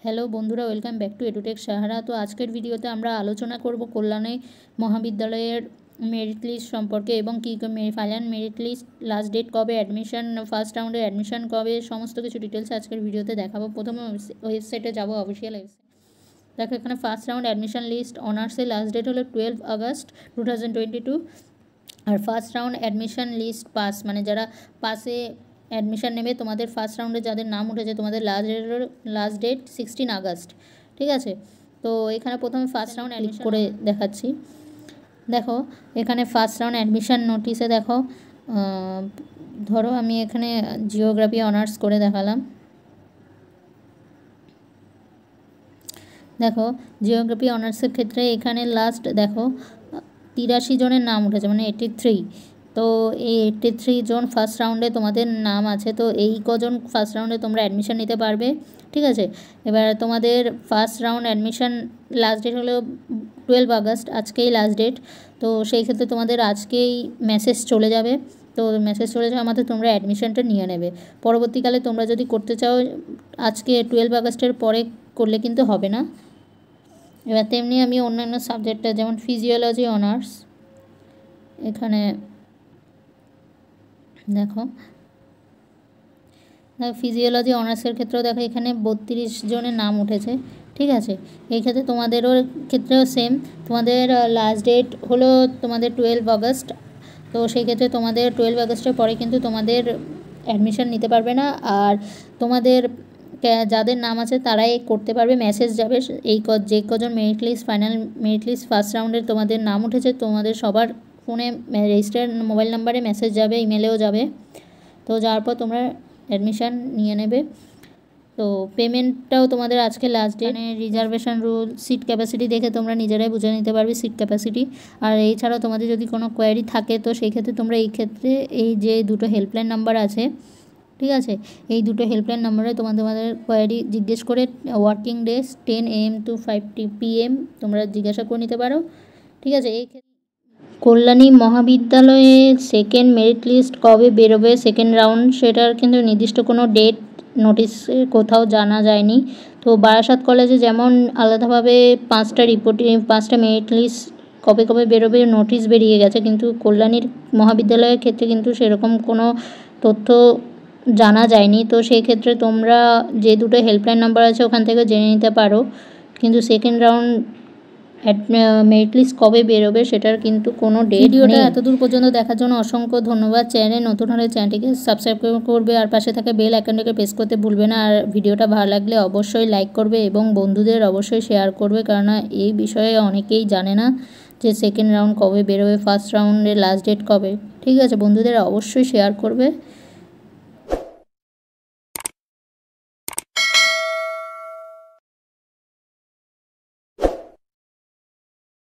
Hello বন্ধুরা, welcome back to Edutech Sahara. তো আজকের ভিডিওতে আমরা আলোচনা করব কল্যাণী মহাবিদ্যালয়ের মেরিট লিস্ট সম্পর্কে এবং কী final merit list, last date কবে, অ্যাডমিশন, ফার্স্ট রাউন্ডে অ্যাডমিশন কবে, সমস্ত কিছু ডিটেলস আজকের ভিডিওতে দেখাবো। প্রথমে ওয়েবসাইটে যাবো, অফিসিয়াল ওয়েবসাইট। দেখো এখানে ফার্স্ট রাউন্ড অ্যাডমিশন লিস্ট অনার্সের লাস্ট ডেট হলো 12 আগস্ট 2022। আর first round admission list pass, মানে যারা পাসে অ্যাডমিশন নেবে, তোমাদের ফার্স্ট রাউন্ডে যাদের নাম উঠেছে তোমাদের লাস্ট ডেট 16 আগস্ট। ঠিক আছে, তো এখানে প্রথমে ফার্স্ট রাউন্ড ক্লিক করে দেখাচ্ছি। দেখো এখানে ফার্স্ট রাউন্ড অ্যাডমিশন নোটিশে দেখো, ধরো আমি এখানে জিওগ্রাফি অনার্স করে দেখালাম। দেখো জিওগ্রাফি অনার্সের ক্ষেত্রে এখানে লাস্ট দেখো 83 জনের নাম উঠেছে, মানে 83। তো এই 83 জন ফার্স্ট রাউন্ডে তোমাদের নাম আছে। তো এই কজন ফার্স্ট রাউন্ডে তোমরা অ্যাডমিশন নিতে পারবে। ঠিক আছে, এবার তোমাদের first round admission last date হলো 12 আগস্ট, আজকেই লাস্ট ডেট। তো সেই ক্ষেত্রে তোমাদের আজকেই মেসেজ চলে যাবে। তো মেসেজ চলে যাওয়ার মাত্র তোমরা অ্যাডমিশনটা নিয়ে নেবে। পরবর্তীকালে তোমরা যদি করতে চাও আজকে 12 আগস্টের পরে করলে কিন্তু হবে না। এবার তেমনি আমি অন্যান্য সাবজেক্টটা, যেমন ফিজিওলজি অনার্স, এখানে দেখো ফিজিওলজি অনার্সের ক্ষেত্রেও দেখো এখানে 32 জনের নাম উঠেছে। ঠিক আছে, এই ক্ষেত্রে তোমাদেরও ক্ষেত্রেও সেম, তোমাদের লাস্ট ডেট হলো তোমাদের 12 আগস্ট। তো সেই ক্ষেত্রে তোমাদের 12 আগস্টের পরে কিন্তু তোমাদের অ্যাডমিশন নিতে পারবে না। আর তোমাদের যাদের নাম আছে তারাই করতে পারবে, মেসেজ যাবে। এই যে কজন merit list, final merit list first রাউন্ডের তোমাদের নাম উঠেছে, তোমাদের সবার ফোনে রেজিস্টার্ড মোবাইল নাম্বারে মেসেজ যাবে, ইমেলেও যাবে। তো যাওয়ার পর তোমরা অ্যাডমিশান নিয়ে নেবে। তো পেমেন্টটাও তোমাদের আজকে last date. Reservation rule, seat capacity দেখে তোমরা নিজেরাই বুঝে নিতে পারবে সিট ক্যাপাসিটি। আর এছাড়াও তোমাদের যদি কোনো কোয়ারি থাকে তো সেই ক্ষেত্রে তোমরা এই ক্ষেত্রে এই যে দুটো হেল্পলাইন নাম্বার আছে, ঠিক আছে, এই দুটো হেল্পলাইন নাম্বারে তোমাদের কোয়ারি জিজ্ঞেস করে working days 10 AM to 5 PM তোমরা জিজ্ঞাসা করে নিতে পারো। ঠিক আছে, এই ক্ষেত্রে কল্যাণী মহাবিদ্যালয়ে সেকেন্ড মেরিট লিস্ট কবে বেরোবে সেকেন্ড রাউন্ড, সেটার কিন্তু নির্দিষ্ট কোনো ডেট নোটিশে কোথাও জানা যায়নি। তো বারাসাত কলেজে যেমন আলাদাভাবে 5টা মেরিট লিস্ট কবে কবে বেরোবে নোটিশ বেরিয়ে গেছে, কিন্তু কল্যাণীর মহাবিদ্যালয়ের ক্ষেত্রে কিন্তু সেরকম কোনো তথ্য জানা যায়নি। তো সেই ক্ষেত্রে তোমরা যে দুটো হেল্পলাইন নাম্বার আছে ওখান থেকে জেনে নিতে পারো, কিন্তু সেকেন্ড রাউন্ড মেরিট লিস্ট কবে বেরোবে সেটার কিন্তু কোনো ডেট নেই। ভিডিওটা এতদূর পর্যন্ত দেখার জন্য অসংখ্য ধন্যবাদ। চ্যানেলে নতুন হলে চ্যানেলটিকে সাবস্ক্রাইব করবে আর পাশে থাকা বেল আইকনটিকে প্রেস করতে ভুলবে না। আর ভিডিওটা ভালো লাগলে অবশ্যই লাইক করবে এবং বন্ধুদের অবশ্যই শেয়ার করবে, কেননা এই বিষয়ে অনেকেই জানে না যে সেকেন্ড রাউন্ড কবে বেরোবে, ফার্স্ট রাউন্ডের লাস্ট ডেট কবে। ঠিক আছে, বন্ধুদের অবশ্যই শেয়ার করবে।